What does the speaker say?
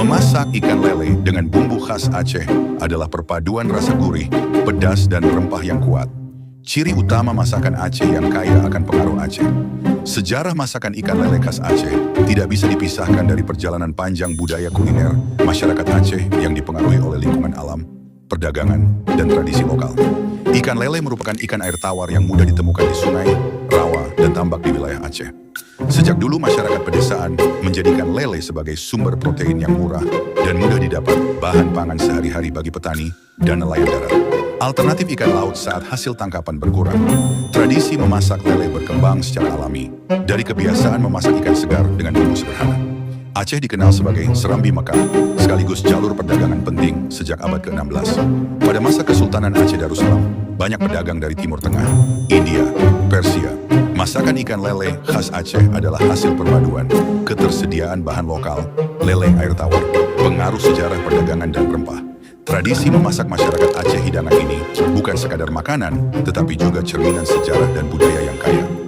Memasak ikan lele dengan bumbu khas Aceh adalah perpaduan rasa gurih, pedas, dan rempah yang kuat. Ciri utama masakan Aceh yang kaya akan pengaruh Aceh. Sejarah masakan ikan lele khas Aceh tidak bisa dipisahkan dari perjalanan panjang budaya kuliner masyarakat Aceh yang dipengaruhi oleh lingkungan alam, perdagangan, dan tradisi lokal. Ikan lele merupakan ikan air tawar yang mudah ditemukan di sungai, rawa, dan tambak di wilayah Aceh. Sejak dulu masyarakat pedesaan menjadikan lele sebagai sumber protein yang murah dan mudah didapat bahan pangan sehari-hari bagi petani dan nelayan darat. Alternatif ikan laut saat hasil tangkapan berkurang. Tradisi memasak lele berkembang secara alami dari kebiasaan memasak ikan segar dengan bumbu sederhana. Aceh dikenal sebagai Serambi Mekah, sekaligus jalur perdagangan penting sejak abad ke-16. Pada masa Kesultanan Aceh Darussalam, banyak pedagang dari Timur Tengah, India, Persia. Masakan ikan lele khas Aceh adalah hasil perpaduan ketersediaan bahan lokal, lele air tawar, pengaruh sejarah perdagangan dan rempah. Tradisi memasak masyarakat Aceh hidangan ini bukan sekadar makanan, tetapi juga cerminan sejarah dan budaya yang kaya.